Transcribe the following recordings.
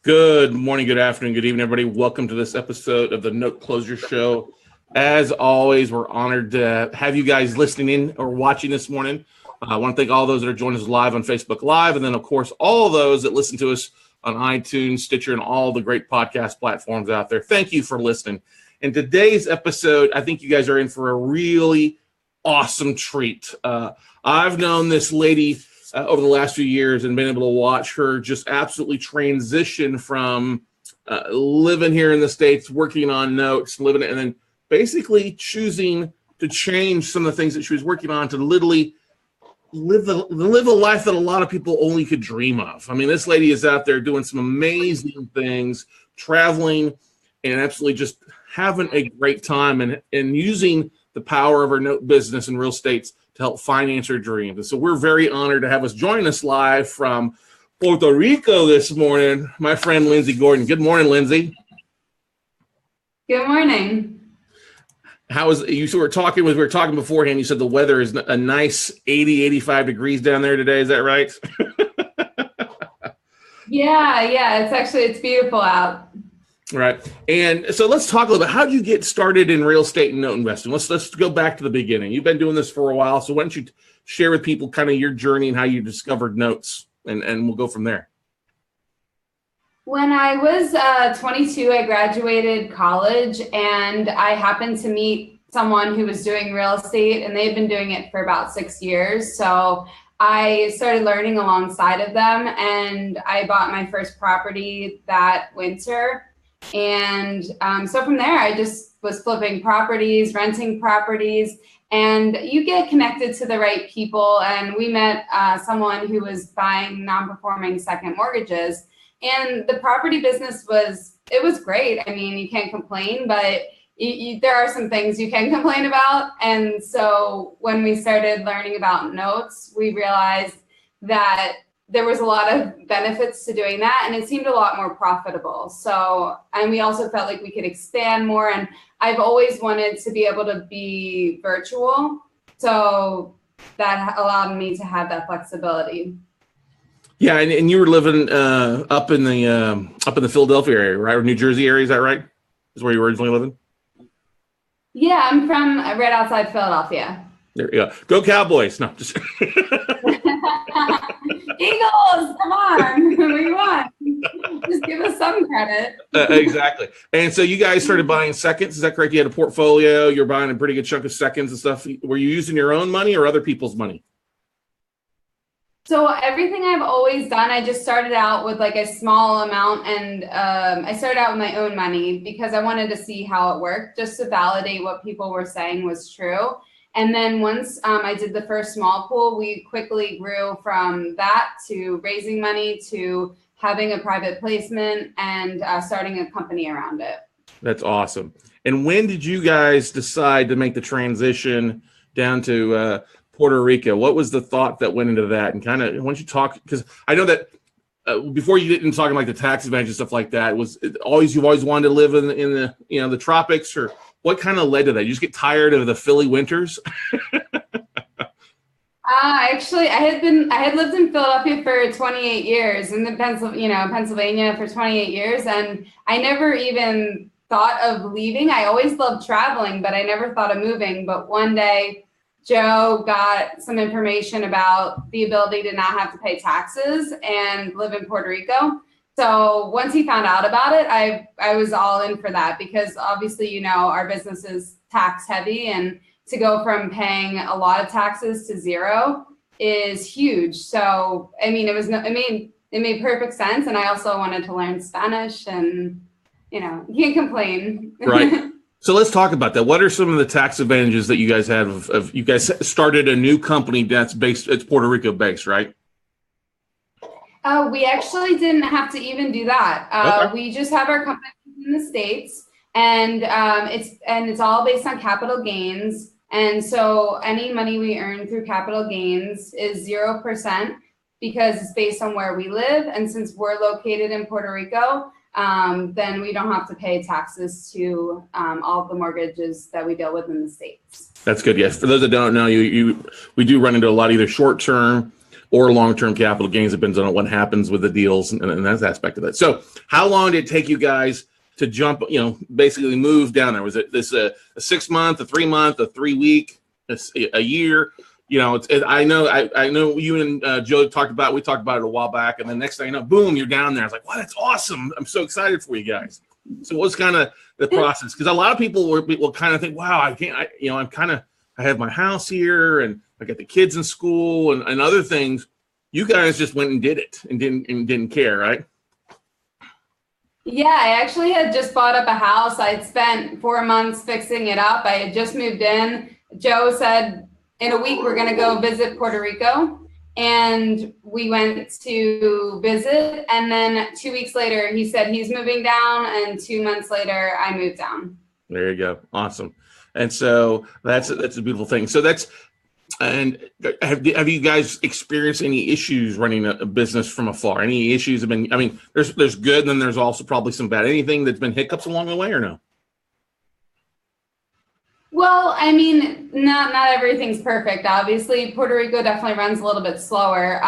Good morning, good afternoon, good evening, everybody. Welcome to this episode of the Note Closure Show. As always, we're honored to have you guys listening in or watching this morning. I want to thank all those that are joining us live on Facebook Live, and then, of course, all those that listen to us on iTunes, Stitcher, and all the great podcast platforms out there. Thank you for listening. In today's episode, I think you guys are in for a really awesome treat. I've known this lady over the last few years and been able to watch her just absolutely transition from living here in the States, working on notes, living it, and then basically choosing to change some of the things that she was working on to literally live a life that a lot of people only could dream of. I mean, this lady is out there doing some amazing things, traveling, and absolutely just having a great time and using the power of her note business and real estate to help finance her dreams. And so we're very honored to have us join us live from Puerto Rico this morning, my friend Lindsay Gordon. Good morning, Lindsay. Good morning. How is you? So we were talking beforehand. You said the weather is a nice 80, 85 degrees down there today. Is that right? Yeah. It's beautiful out. Right. And so let's talk a little bit. How did you get started in real estate and note investing? Let's go back to the beginning. You've been doing this for a while. So why don't you share with people kind of your journey and how you discovered notes, and we'll go from there. When I was 22, I graduated college, and I happened to meet someone who was doing real estate, and they've been doing it for about 6 years. So I started learning alongside of them, and I bought my first property that winter. And so from there, I just was flipping properties, renting properties, and you get connected to the right people. And we met someone who was buying non-performing second mortgages. And the property business was great. I mean, you can't complain, but there are some things you can complain about. And so when we started learning about notes, we realized that there was a lot of benefits to doing that, and it seemed a lot more profitable. So, and we also felt like we could expand more. And I've always wanted to be able to be virtual. So that allowed me to have that flexibility. Yeah, and you were living up in the Philadelphia area, right? Or New Jersey area, is that right? Is where you were originally living? Yeah, I'm from right outside Philadelphia. There you go. Go Cowboys. No, just Eagles, come on. We won. Just give us some credit. Exactly. And so you guys started buying seconds. Is that correct? You had a portfolio. You're buying a pretty good chunk of seconds and stuff. Were you using your own money or other people's money? So everything I've always done, I just started out with like a small amount, and I started out with my own money because I wanted to see how it worked, just to validate what people were saying was true. And then once I did the first small pool, we quickly grew from that to raising money to having a private placement and starting a company around it. That's awesome. And when did you guys decide to make the transition down to Puerto Rico? What was the thought that went into that? And kind of, why don't you talk, because I know that before you didn't talking like the tax advantage and stuff like that, you've always wanted to live in the the tropics, or what kind of led to that? You just get tired of the Philly winters? Actually, I had lived in Philadelphia for 28 years, in the Pennsylvania for 28 years, and I never even thought of leaving. I always loved traveling, but I never thought of moving. But one day, Joe got some information about the ability to not have to pay taxes and live in Puerto Rico. So once he found out about it, I was all in for that, because obviously, our business is tax heavy, and to go from paying a lot of taxes to zero is huge. So, I mean, it made perfect sense. And I also wanted to learn Spanish, and, you can't complain. Right. So let's talk about that. What are some of the tax advantages that you guys have of you guys started a new company it's Puerto Rico based, right? We actually didn't have to even do that. Okay. We just have our company in the States, and it's all based on capital gains. And so any money we earn through capital gains is 0%, because it's based on where we live. And since we're located in Puerto Rico, then we don't have to pay taxes to all of the mortgages that we deal with in the States. That's good. Yes. For those that don't know, we do run into a lot of either short-term or long-term capital gains. It depends on what happens with the deals and that aspect of it. So how long did it take you guys to jump, basically move down there? Was it this a 6 month, a 3 month, a 3 week, a year? I know you and Joe we talked about it a while back, and the next thing you know, boom, you're down there. I was like, wow, that's awesome. I'm so excited for you guys. So what's kind of the process? Because a lot of people will kind of think, wow, I have my house here and I got the kids in school and other things. You guys just went and did it and didn't care, right? Yeah, I actually had just bought up a house. I'd spent 4 months fixing it up. I had just moved in. Joe said, in a week, we're going to go visit Puerto Rico. And we went to visit. And then 2 weeks later, he said he's moving down. And 2 months later, I moved down. There you go. Awesome. And so that's a beautiful thing. So and have you guys experienced any issues running a business from afar? Any issues have been, there's good, and then there's also probably some bad. Anything that's been hiccups along the way or no? Well, not everything's perfect. Obviously, Puerto Rico definitely runs a little bit slower,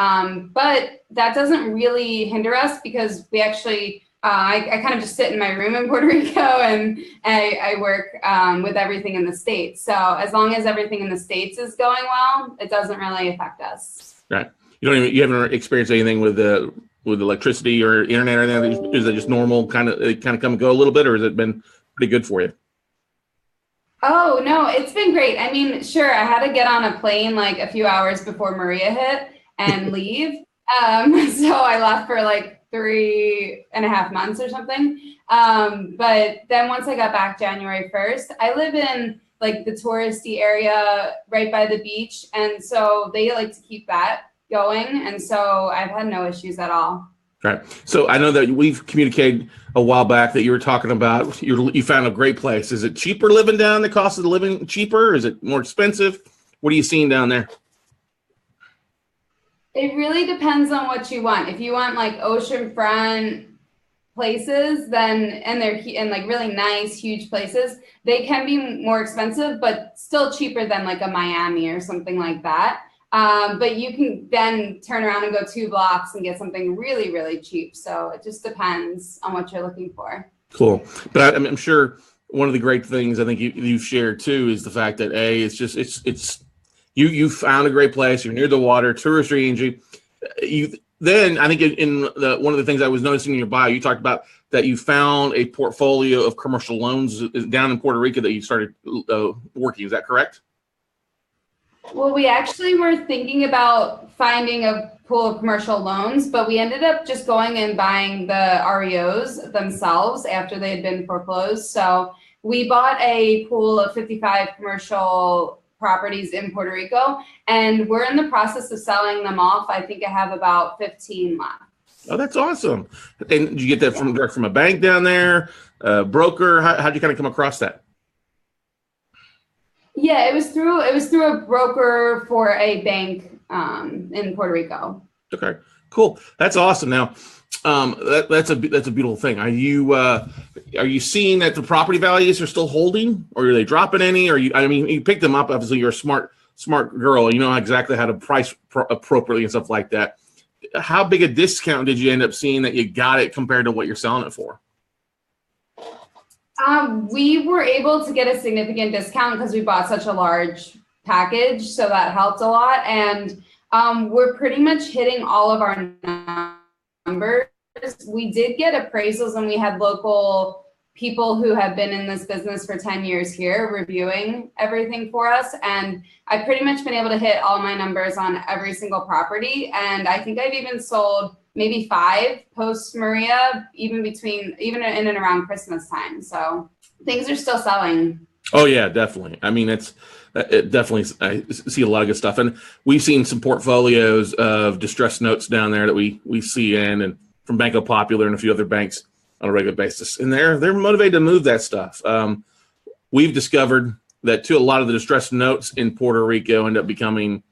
but that doesn't really hinder us because we actually, I kind of just sit in my room in Puerto Rico and I work with everything in the States. So as long as everything in the States is going well, it doesn't really affect us. Right. You haven't experienced anything with electricity or internet or anything? Is it just normal, kind of come and go a little bit, or has it been pretty good for you? Oh, no, it's been great. Sure, I had to get on a plane like a few hours before Maria hit and leave. So I left for like 3.5 months or something. But then once I got back January 1st, I live in like the touristy area right by the beach. And so they like to keep that going. And so I've had no issues at all. Right. So I know that we've communicated a while back that you were talking about you found a great place. Is it cheaper living down? The cost of the living cheaper? Is it more expensive? What are you seeing down there? It really depends on what you want. If you want like oceanfront places, and they're in like really nice, huge places, they can be more expensive, but still cheaper than like a Miami or something like that. But you can then turn around and go 2 blocks and get something really, really cheap. So it just depends on what you're looking for. Cool. But I'm sure one of the great things I think you've shared too is the fact that it's you found a great place. You're near the water, tourist range. Then I think one of the things I was noticing in your bio, you talked about that you found a portfolio of commercial loans down in Puerto Rico that you started working. Is that correct? Well, we actually were thinking about finding a pool of commercial loans, but we ended up just going and buying the REOs themselves after they had been foreclosed. So we bought a pool of 55 commercial properties in Puerto Rico, and we're in the process of selling them off. I think I have about 15 left. Oh, that's awesome. And did you get that direct from a bank down there, broker? How'd you kind of come across that? Yeah, it was through a broker for a bank in Puerto Rico. Okay, cool. That's awesome. Now, that's a beautiful thing. Are you seeing that the property values are still holding, or are they dropping any? Or you picked them up. Obviously, you're a smart girl. You know exactly how to price appropriately and stuff like that. How big a discount did you end up seeing that you got it compared to what you're selling it for? We were able to get a significant discount because we bought such a large package, so that helped a lot. And we're pretty much hitting all of our numbers. We did get appraisals, and we had local people who have been in this business for 10 years here reviewing everything for us. And I've pretty much been able to hit all my numbers on every single property. And I think I've even sold maybe 5 post Maria, even in and around Christmas time. So things are still selling. Oh yeah, definitely. It definitely, I see a lot of good stuff. And we've seen some portfolios of distressed notes down there that we see and from Banco Popular and a few other banks on a regular basis. And they're motivated to move that stuff. We've discovered that too, a lot of the distressed notes in Puerto Rico end up becoming,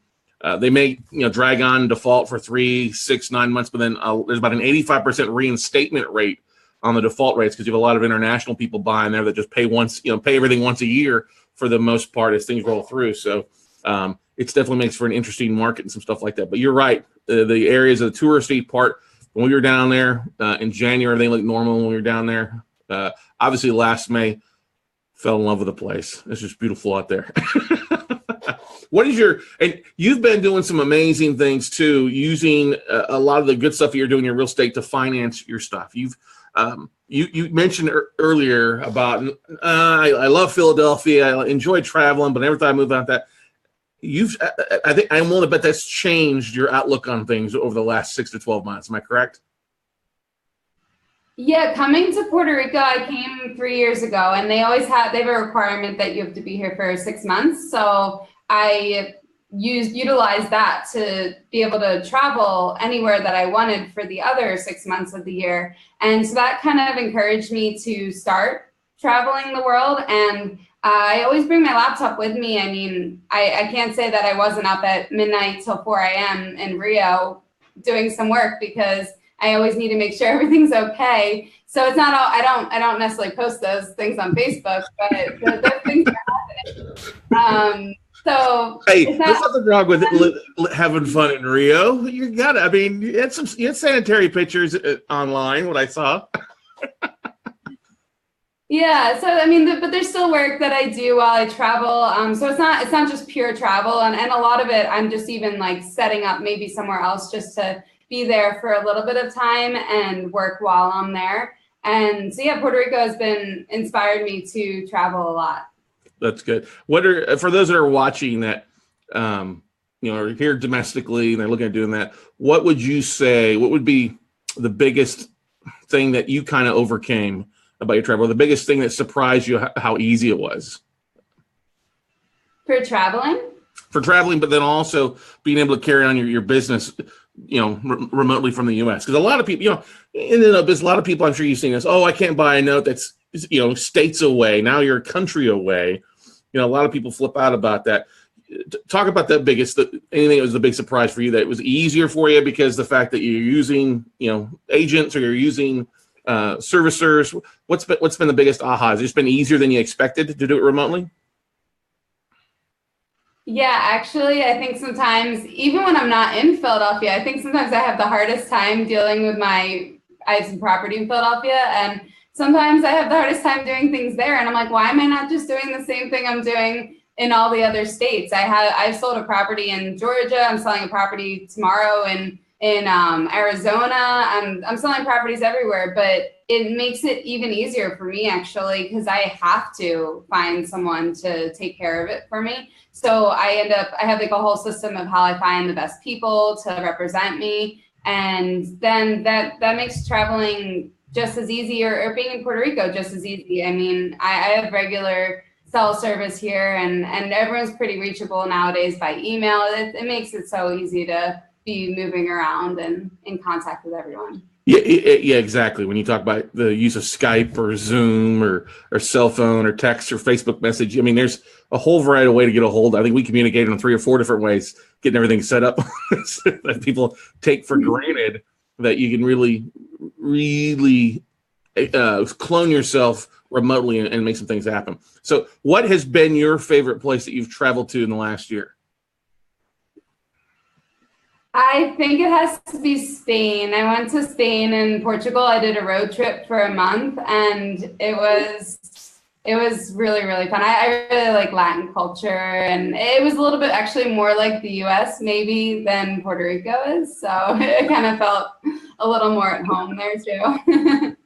they may drag on default for 3, 6, 9 months, but then there's about an 85% reinstatement rate on the default rates because you have a lot of international people buying there that just pay everything once a year for the most part as things roll through. So it definitely makes for an interesting market and some stuff like that. But you're right. The areas of the touristy part, when we were down there in January, everything looked normal when we were down there. Obviously, last May, fell in love with the place. It's just beautiful out there. What is and you've been doing some amazing things too, using a lot of the good stuff that you're doing in your real estate to finance your stuff. You mentioned earlier about I love Philadelphia. I enjoy traveling, but every time I move out that I think I'm willing to bet that's changed your outlook on things over the last 6 to 12 months. Am I correct? Yeah, coming to Puerto Rico, I came 3 years ago, and they have a requirement that you have to be here for 6 months. So I utilized that to be able to travel anywhere that I wanted for the other 6 months of the year. And so that kind of encouraged me to start traveling the world. And I always bring my laptop with me. I mean, I can't say that I wasn't up at midnight till 4 a.m. in Rio doing some work, because I always need to make sure everything's okay. So it's not all, I don't necessarily post those things on Facebook, but those things are happening. So hey, there's nothing wrong with having fun in Rio. You got it. I mean, you had sanitary pictures online, what I saw. Yeah, so I mean, but there's still work that I do while I travel. So it's not just pure travel, and a lot of it I'm just even like setting up maybe somewhere else just to be there for a little bit of time and work while I'm there. And so yeah, Puerto Rico has been inspired me to travel a lot. That's good. For those that are watching that, are here domestically and they're looking at doing that, what would you say? What would be the biggest thing that you kind of overcame about your travel? The biggest thing that surprised you how easy it was for traveling? For traveling, but then also being able to carry on your business, remotely from the U.S. Because a lot of people, there's a lot of people, I'm sure you've seen this. Oh, I can't buy a note that's states away. Now you're a country away. A lot of people flip out about that. Talk about that anything that was the big surprise for you, that it was easier for you because the fact that you're using, agents, or you're using servicers. What's been the biggest aha? Has it just been easier than you expected to do it remotely? Yeah, actually, I think sometimes, even when I'm not in Philadelphia, I think sometimes I have the hardest time dealing with I have some property in Philadelphia, and sometimes I have the hardest time doing things there. And I'm like, why am I not just doing the same thing I'm doing in all the other states? I've sold a property in Georgia. I'm selling a property tomorrow in Arizona. I'm selling properties everywhere, but it makes it even easier for me, actually, because I have to find someone to take care of it for me. So I have like a whole system of how I find the best people to represent me. And then that makes traveling just as easy, or being in Puerto Rico just as easy. I mean, I have regular cell service here, and everyone's pretty reachable nowadays by email. It makes it so easy to be moving around and in contact with everyone. Yeah, exactly. When you talk about the use of Skype or Zoom or cell phone or text or Facebook message, I mean, there's a whole variety of way to get a hold. I think we communicated in 3 or 4 different ways, getting everything set up that people take for granted, that you can really clone yourself remotely and make some things happen. So what has been your favorite place that you've traveled to in the last year? I think it has to be Spain. I went to Spain and Portugal. I did a road trip for a month, and it was really, really fun. I really like Latin culture, and it was a little bit actually more like the US maybe than Puerto Rico is. So it kind of felt a little more at home there too.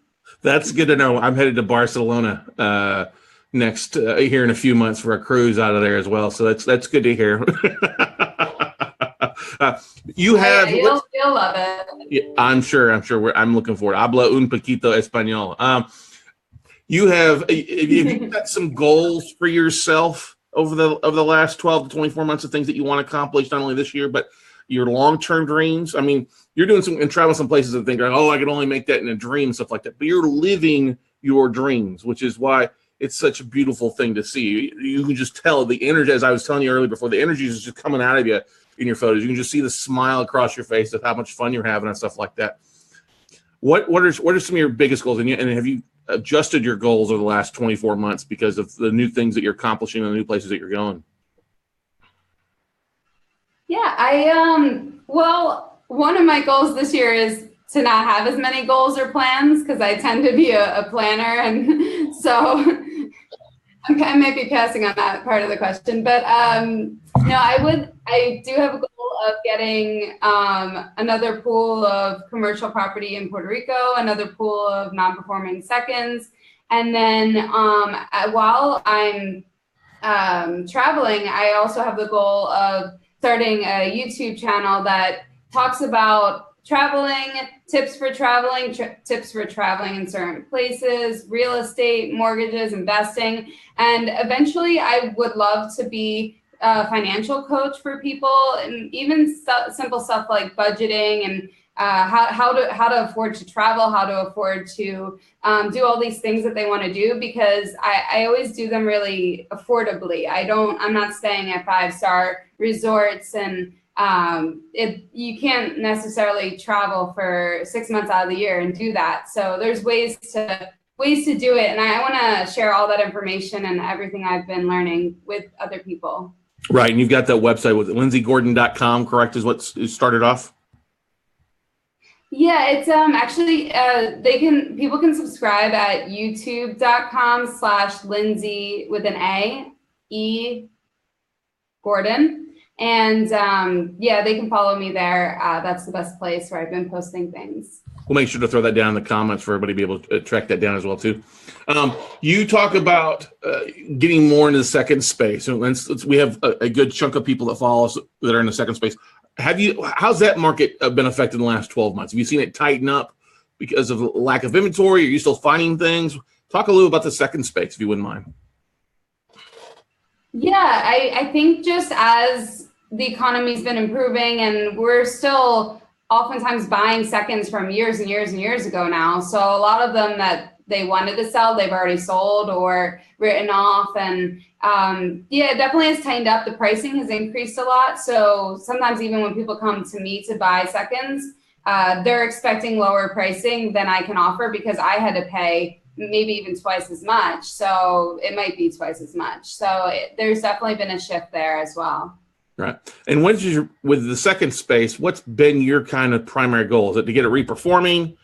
That's good to know. I'm headed to Barcelona next here in a few months for a cruise out of there as well. So that's good to hear. You'll love it. Yeah, I'm sure. I'm looking forward. Habla un poquito español. Have you got some goals for yourself over the last 12 to 24 months of things that you want to accomplish, not only this year, but your long-term dreams? I mean, you're doing some and traveling some places and thinking, I could only make that in a dream, stuff like that. But you're living your dreams, which is why it's such a beautiful thing to see. You can just tell the energy, as I was telling you earlier before, the energy is just coming out of you in your photos. You can just see the smile across your face of how much fun you're having and stuff like that. What are some of your biggest goals? And have you adjusted your goals over the last 24 months because of the new things that you're accomplishing and the new places that you're going? Well, one of my goals this year is to not have as many goals or plans because I tend to be a planner, and so I might be passing on that part of the question. But no, I do have a goal of getting another pool of commercial property in Puerto Rico, another pool of non-performing seconds, and then while I'm traveling, I also have the goal of starting a YouTube channel that talks about traveling, tips for traveling, tips for traveling in certain places, real estate, mortgages, investing. And eventually I would love to be a financial coach for people, and even simple stuff like budgeting and how to afford to travel, how to afford to do all these things that they want to do, because I always do them really affordably. I'm not staying at 5-star resorts, and you can't necessarily travel for 6 months out of the year and do that. So there's ways to do it, and I want to share all that information and everything I've been learning with other people. Right, and you've got that website with lindsaygordon.com, correct, is what started off? Yeah, it's actually people can subscribe at youtube.com/Lindsay with an A Gordon. And yeah, they can follow me there. That's the best place where I've been posting things. We'll make sure to throw that down in the comments for everybody to be able to track that down as well too. You talk about getting more into the second space. So we have a good chunk of people that follow us that are in the second space. How's that market been affected in the last 12 months? Have you seen it tighten up because of lack of inventory? Are you still finding things? Talk a little about the second space, if you wouldn't mind. Yeah, I think just as the economy's been improving, and we're still oftentimes buying seconds from years and years and years ago now. So a lot of them that they wanted to sell, they've already sold or written off. And yeah, it definitely has tightened up. The pricing has increased a lot. So sometimes even when people come to me to buy seconds, they're expecting lower pricing than I can offer, because I had to pay maybe even twice as much. So it might be twice as much. So there's definitely been a shift there as well. Right. And with the second space, what's been your kind of primary goal? Is it to get it reperforming?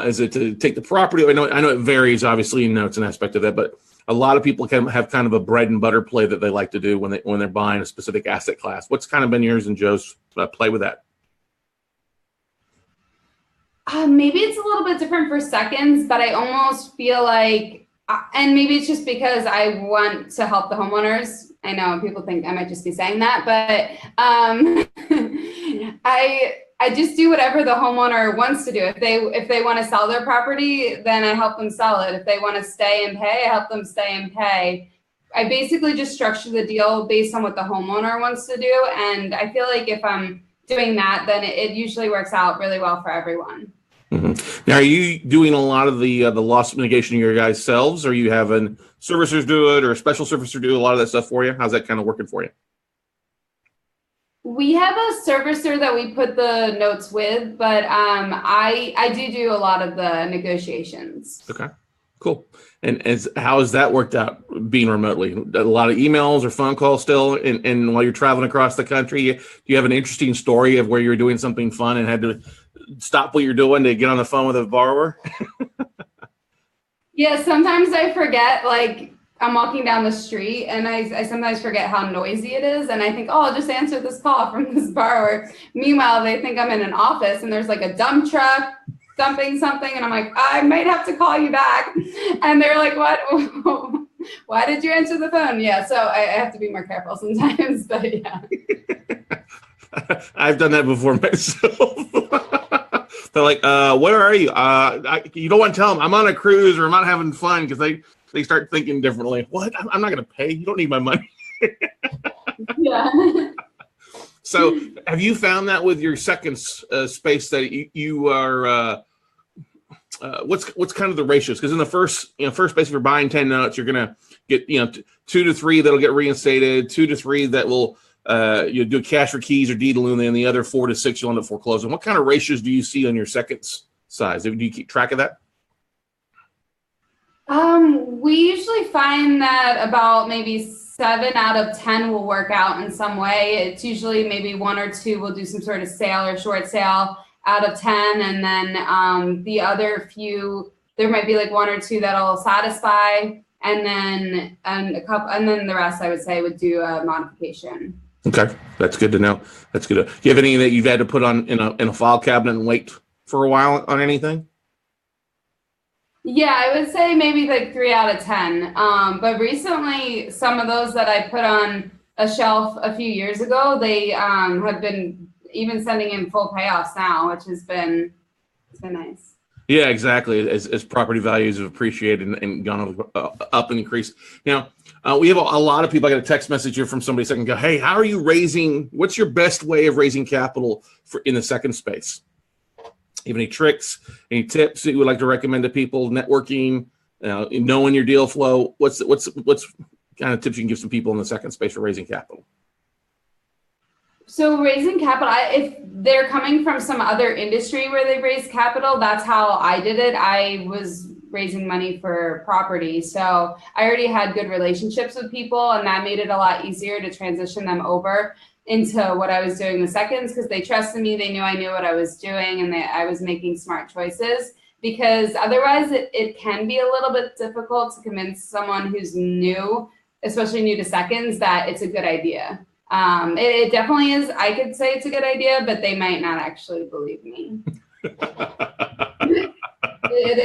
Is it to take the property? I know it varies, obviously, it's an aspect of that, but a lot of people can have kind of a bread and butter play that they like to do when they're buying a specific asset class. What's kind of been yours and Joe's play with that? Maybe it's a little bit different for seconds, but I almost feel like, and maybe it's just because I want to help the homeowners. I know people think I might just be saying that, but I just do whatever the homeowner wants to do. If they want to sell their property, then I help them sell it. If they want to stay and pay, I help them stay and pay. I basically just structure the deal based on what the homeowner wants to do, and I feel like if I'm doing that, then it usually works out really well for everyone. Mm-hmm. Now, are you doing a lot of the loss mitigation your guys selves, or are you having servicers do it, or a special servicer do a lot of that stuff for you? How's that kind of working for you? We have a servicer that we put the notes with, but I do a lot of the negotiations. Okay, cool. And how has that worked out being remotely? A lot of emails or phone calls still, and while you're traveling across the country, do you have an interesting story of where you were doing something fun and had to stop what you're doing to get on the phone with a borrower? Yeah, sometimes I forget, like I'm walking down the street and I sometimes forget how noisy it is, and I think, oh, I'll just answer this call from this borrower. Meanwhile, they think I'm in an office and there's like a dump truck dumping something, and I'm like, I might have to call you back. And they're like, what? Why did you answer the phone? Yeah, so I have to be more careful sometimes, but yeah. I've done that before myself. They're like, where are you? You don't want to tell them I'm on a cruise or I'm not having fun, because they start thinking differently. What? I'm not going to pay. You don't need my money. Yeah. So have you found that with your second space that you are, what's kind of the ratios? Because in the first space, if you're buying 10 notes, you're going to get, 2 to 3 that'll get reinstated, 2 to 3 that will, you do cash for keys or deed to loan, and the other 4 to 6 you'll end up foreclosing. What kind of ratios do you see on your second size? Do you keep track of that? We usually find that about maybe 7 out of 10 will work out in some way. It's usually maybe 1 or 2 will do some sort of sale or short sale out of 10, and then the other few, there might be like 1 or 2 that'll satisfy, and then the rest I would say would do a modification. Okay, that's good to know. That's good. Do you have any that you've had to put on in a file cabinet and wait for a while on anything? Yeah, I would say maybe like 3 out of 10. But recently, some of those that I put on a shelf a few years ago, they have been even sending in full payoffs now, which it's been nice. Yeah, exactly. As property values have appreciated and gone up and increased. Now, we have a lot of people. I got a text message here from somebody saying, "Hey, how are you raising? What's your best way of raising capital in the second space? You have any tricks, any tips that you would like to recommend to people? Networking, knowing your deal flow. What's kind of tips you can give some people in the second space for raising capital?" So raising capital, if they're coming from some other industry where they raised capital, that's how I did it. I was raising money for property. So I already had good relationships with people, and that made it a lot easier to transition them over into what I was doing in the seconds, because they trusted me. They knew I knew what I was doing, and I was making smart choices, because otherwise it can be a little bit difficult to convince someone who's new, especially new to seconds, that it's a good idea. It definitely is. I could say it's a good idea, but they might not actually believe me. It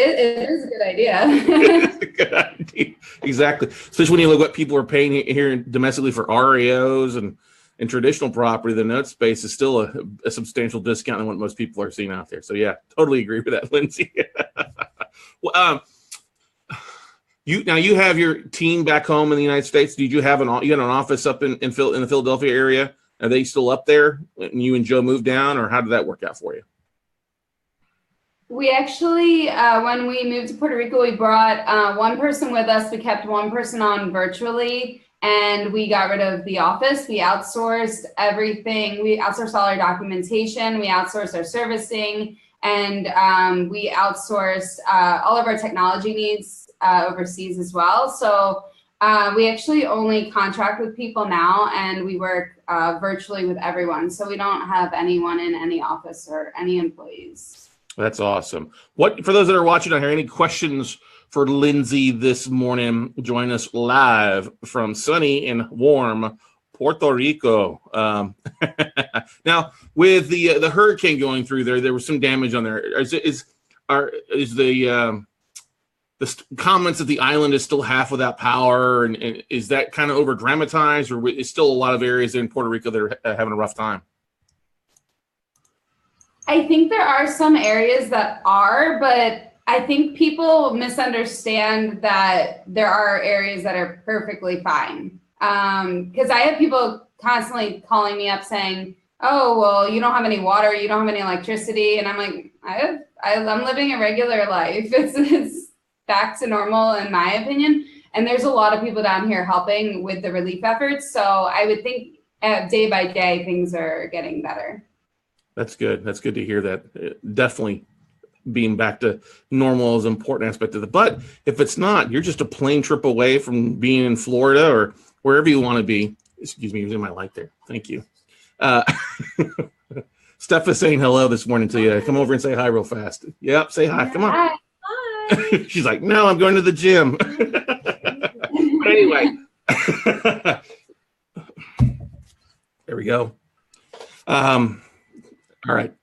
is a good idea. It's a good idea. Exactly. Especially when you look what people are paying here domestically for REOs and traditional property, the note space is still a substantial discount than what most people are seeing out there. So yeah, totally agree with that, Lindsay. Well, you have your team back home in the United States. Did you have an office up in the Philadelphia area? Are they still up there when you and Joe moved down, or how did that work out for you? We actually, when we moved to Puerto Rico, we brought one person with us. We kept one person on virtually, and we got rid of the office. We outsourced everything. We outsourced all our documentation. We outsourced our servicing, and we outsourced all of our technology needs overseas as well. So we actually only contract with people now, and we work virtually with everyone. So we don't have anyone in any office or any employees. That's awesome. For those that are watching out here, any questions for Lindsay this morning? Join us live from sunny and warm Puerto Rico. Now, with the hurricane going through there was some damage on there. Is the comments that the island is still half without power, and is that kind of over dramatized, or is still a lot of areas in Puerto Rico that are having a rough time? I think there are some areas that are, but I think people misunderstand that there are areas that are perfectly fine. Because I have people constantly calling me up saying, "Oh, well, you don't have any water, you don't have any electricity," and I'm like, I'm living a regular life. It's back to normal in my opinion. And there's a lot of people down here helping with the relief efforts. So I would think day by day things are getting better. That's good. That's good to hear that. Definitely being back to normal is an important aspect of it. But if it's not, you're just a plane trip away from being in Florida or wherever you want to be. Excuse me, using my light there. Thank you. Steph is saying hello this morning to you. Come over and say hi real fast. Yep, say hi. Come on. Hi. She's like, no, I'm going to the gym. But anyway, there we go. All right.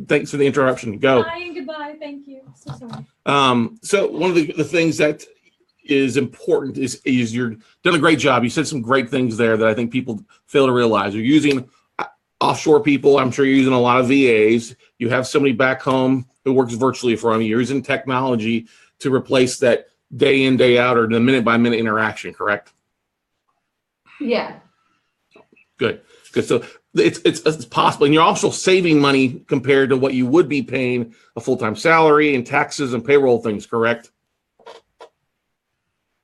Thanks for the interruption. Go. Bye and goodbye. Thank you. So sorry. So one of the things that is important is you're done a great job. You said some great things there that I think people fail to realize. You're using offshore people. I'm sure you're using a lot of VAs. You have somebody back home who works virtually for you. You're using technology to replace that day in, day out, or the minute by minute interaction, correct? Yeah. Good. So it's possible. And you're also saving money compared to what you would be paying a full-time salary and taxes and payroll things, correct?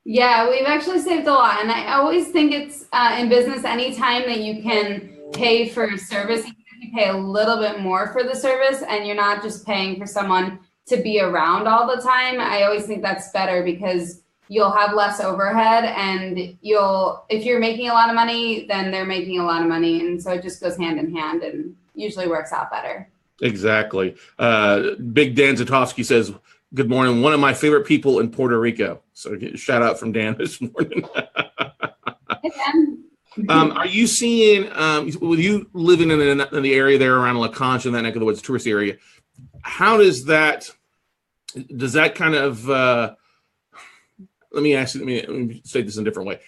Yeah, we've actually saved a lot. And I always think it's in business, anytime that you can pay for a service, even if you pay a little bit more for the service and you're not just paying for someone to be around all the time, I always think that's better, because you'll have less overhead, and if you're making a lot of money, then they're making a lot of money. And so it just goes hand in hand and usually works out better. Exactly. Big Dan Zatowski says, good morning. One of my favorite people in Puerto Rico. So shout out from Dan this morning. Hey, Dan. Are you seeing, with you living in the area there around La Concha, in that neck of the woods, tourist area, how does that kind of, let me say this in a different way.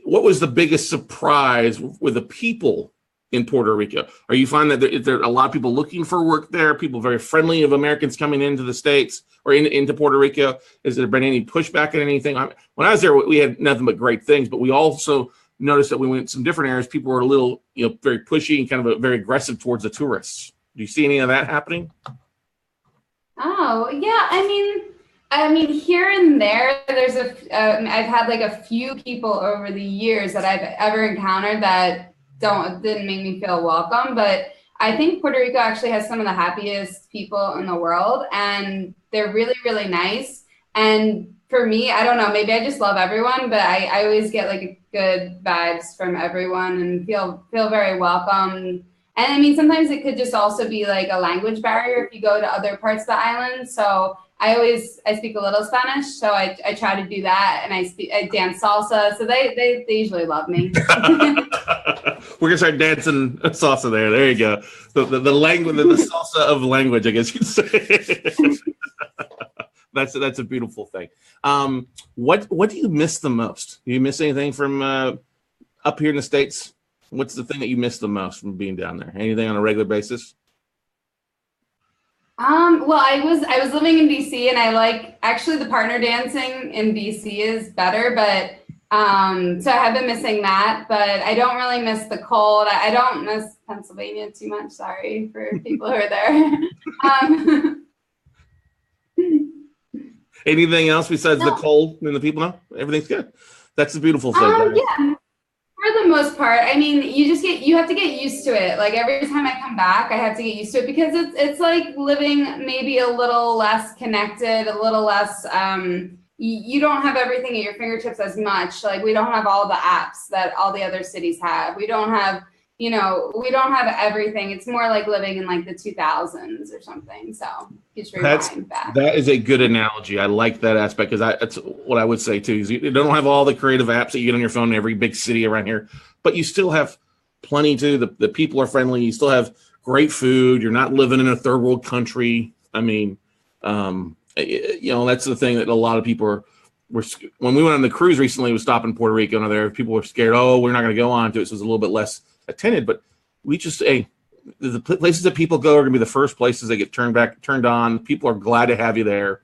What was the biggest surprise with the people in Puerto Rico? Are you finding that there are a lot of people looking for work there, people very friendly of Americans coming into the States or into Puerto Rico? Has there been any pushback at anything? When I was there, we had nothing but great things, but we also noticed that we went some different areas. People were a little, very pushy and kind of very aggressive towards the tourists. Do you see any of that happening? Oh, yeah. I mean, here and there, I've had like a few people over the years that I've ever encountered that didn't make me feel welcome. But I think Puerto Rico actually has some of the happiest people in the world, and they're really, really nice. And for me, I don't know, maybe I just love everyone, but I always get like good vibes from everyone and feel very welcome. And I mean, sometimes it could just also be like a language barrier if you go to other parts of the island. So I speak a little Spanish, so I try to do that, and I dance salsa, so they usually love me. We're gonna start dancing salsa there. There you go. The language, the salsa of language, I guess you'd say. That's a beautiful thing. What do you miss the most? Do you miss anything from up here in the States? What's the thing that you miss the most from being down there? Anything on a regular basis? Well, I was living in DC, and actually the partner dancing in DC is better, but so I have been missing that, but I don't really miss the cold. I don't miss Pennsylvania too much. Sorry for people who are there. Anything else besides the cold and the people? No, everything's good. That's the beautiful thing. Right? Yeah. For the most part, I mean, you have to get used to it. Like every time I come back, I have to get used to it because it's like living maybe a little less connected, a little less, you don't have everything at your fingertips as much. Like we don't have all the apps that all the other cities have. We don't have, we don't have everything. It's more like living in like the 2000s or something. So just rewind back. That is a good analogy. I like that aspect because that's what I would say too. Is you don't have all the creative apps that you get on your phone in every big city around here, but you still have plenty too. The people are friendly. You still have great food. You're not living in a third world country. I mean, that's the thing that a lot of people were when we went on the cruise recently, we stopped in Puerto Rico and there people were scared. Oh, we're not going to go on to it. So it was a little bit less attended, but we just the places that people go are going to be the first places that get turned on. People are glad to have you there.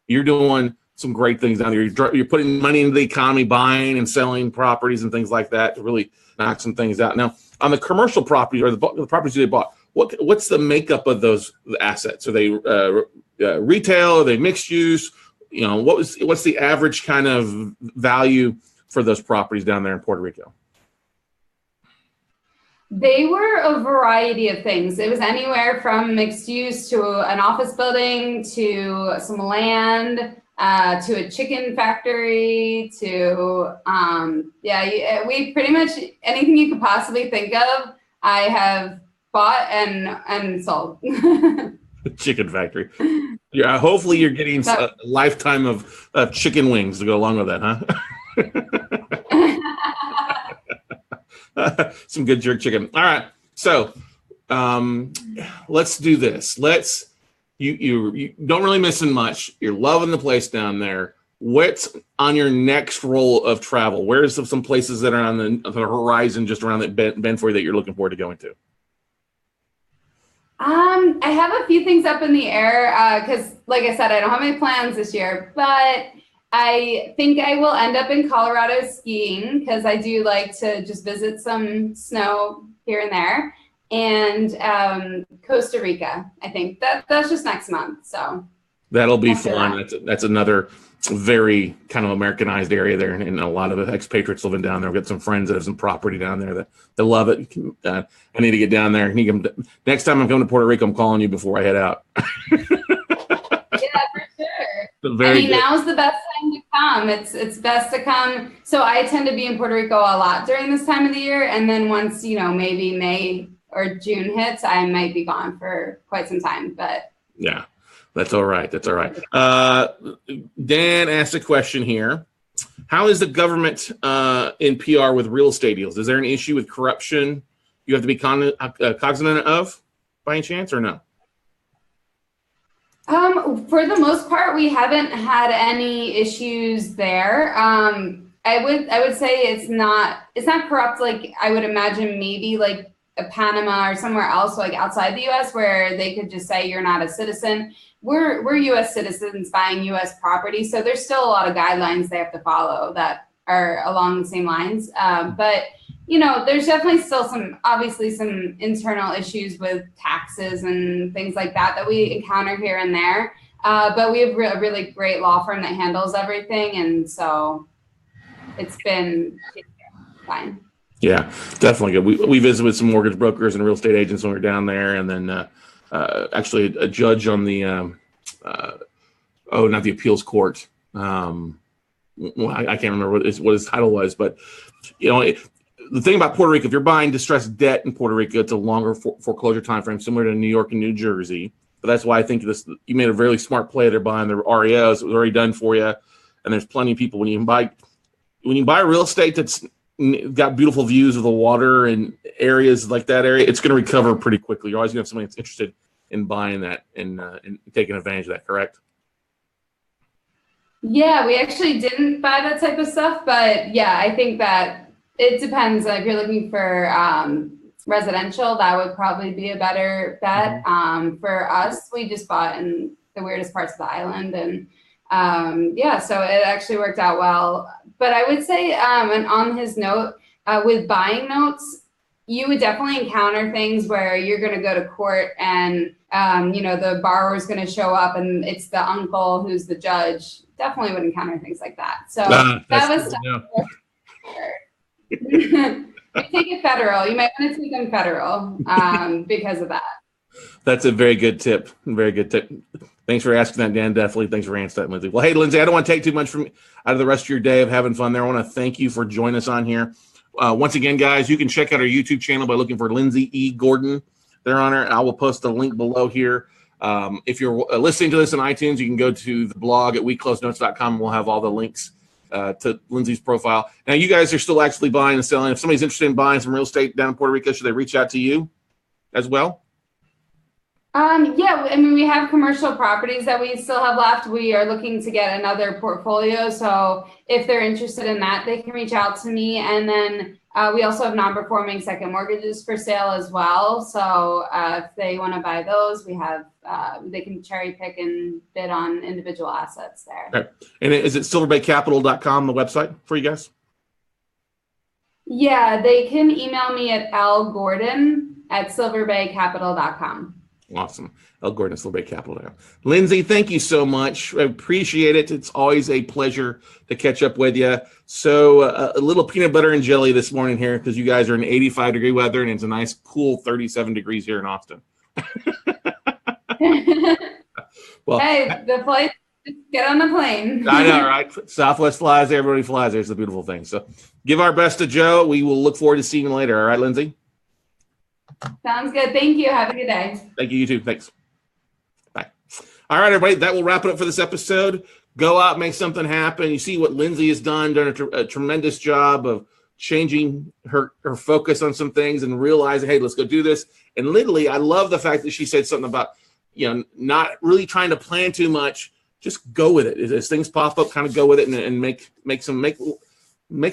You're doing some great things down there. You're putting money into the economy, buying and selling properties and things like that to really knock some things out. Now, on the commercial property or the properties they bought, what's the makeup of those assets? Are they retail? Are they mixed use? What's the average kind of value for those properties down there in Puerto Rico? They were a variety of things. It was anywhere from mixed use to an office building to some land to a chicken factory to we pretty much anything you could possibly think of, I have bought and sold. Chicken factory. Yeah, hopefully you're getting a lifetime of chicken wings to go along with that, huh? Some good jerk chicken. All right, so let's do this. You don't really missing much. You're loving the place down there. What's on your next roll of travel? Where's some places that are on the horizon just around that bend for you that you're looking forward to going to? I have a few things up in the air because, like I said, I don't have any plans this year, but I think I will end up in Colorado skiing because I do like to just visit some snow here and there, and Costa Rica. I think that's just next month, so that'll be fun. That's another very kind of Americanized area there, and a lot of expatriates living down there. We've got some friends that have some property down there that love it. I need to get down there. Next time I'm coming to Puerto Rico, I'm calling you before I head out. Yeah, for sure. Now's the best time to come. It's best to come. So I tend to be in Puerto Rico a lot during this time of the year. And then once, maybe May or June hits, I might be gone for quite some time. But yeah, that's all right. That's all right. Dan asked a question here. How is the government in PR with real estate deals? Is there an issue with corruption you have to be cognizant of by any chance or no? For the most part, we haven't had any issues there. I would say it's not corrupt. Like I would imagine maybe like a Panama or somewhere else, like outside the U.S., where they could just say you're not a citizen. We're U.S. citizens buying U.S. property, so there's still a lot of guidelines they have to follow that are along the same lines. But there's definitely still obviously some internal issues with taxes and things like that we encounter here and there. But we have a really great law firm that handles everything, and so it's been fine. Yeah, definitely good. We visited with some mortgage brokers and real estate agents when we were down there, and then actually a judge on the not the appeals court. I can't remember what his title was, but the thing about Puerto Rico, if you're buying distressed debt in Puerto Rico, it's a longer foreclosure time frame, similar to New York and New Jersey. But that's why I think you made a really smart play. They're buying the REOs; it was already done for you. And there's plenty of people when you buy real estate that's got beautiful views of the water and areas like that area, it's going to recover pretty quickly. You're always going to have somebody that's interested in buying that and taking advantage of that. Correct? Yeah, we actually didn't buy that type of stuff, but yeah, I think that. It depends. If you're looking for residential, that would probably be a better bet. For us, we just bought in the weirdest parts of the island, and so it actually worked out well. But I would say, and on his note, with buying notes, you would definitely encounter things where you're going to go to court, and the borrower is going to show up, and it's the uncle who's the judge. Definitely would encounter things like that. So that was. We take it federal. You might want to take them federal because of that. That's a very good tip. Very good tip. Thanks for asking that, Dan. Definitely. Thanks for answering that, Lindsay. Well, hey, Lindsay, I don't want to take too much out of the rest of your day of having fun there. I want to thank you for joining us on here. Once again, guys, you can check out our YouTube channel by looking for Lindsay E. Gordon there on her. I will post a link below here. If you're listening to this on iTunes, you can go to the blog at weclosenotes.com. We'll have all the links to Lindsay's profile. Now, you guys are still actually buying and selling. If somebody's interested in buying some real estate down in Puerto Rico, should they reach out to you as well? Yeah, I mean, we have commercial properties that we still have left. We are looking to get another portfolio. So if they're interested in that, they can reach out to me. And then we also have non-performing second mortgages for sale as well. So if they want to buy those, we have, they can cherry pick and bid on individual assets there. Okay. And is it silverbaycapital.com, the website for you guys? Yeah, they can email me at lgordon@silverbaycapital.com. Awesome. L. Gordon, Silver Bay Capital. Lindsay, thank you so much. I appreciate it. It's always a pleasure to catch up with you. So a little peanut butter and jelly this morning here because you guys are in 85-degree weather and it's a nice, cool 37 degrees here in Austin. Well, hey, the flight, get on the plane. I know, right? Southwest flies there. Everybody flies there. It's a beautiful thing. So give our best to Joe. We will look forward to seeing you later. All right, Lindsay? Sounds good. Thank you. Have a good day. Thank you. You too. Thanks. Bye. All right, everybody. That will wrap it up for this episode. Go out, make something happen. You see what Lindsay has done a tremendous job of changing her focus on some things and realizing, hey, let's go do this. And literally, I love the fact that she said something about, not really trying to plan too much. Just go with it. As things pop up, kind of go with it and make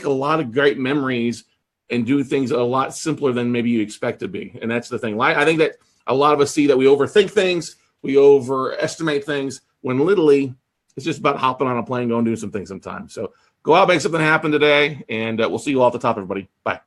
a lot of great memories and do things a lot simpler than maybe you expect to be. And that's the thing. I think that a lot of us see that we overthink things, we overestimate things, when literally it's just about hopping on a plane, going and doing some things sometimes. So go out, make something happen today, and we'll see you all at the top, everybody. Bye.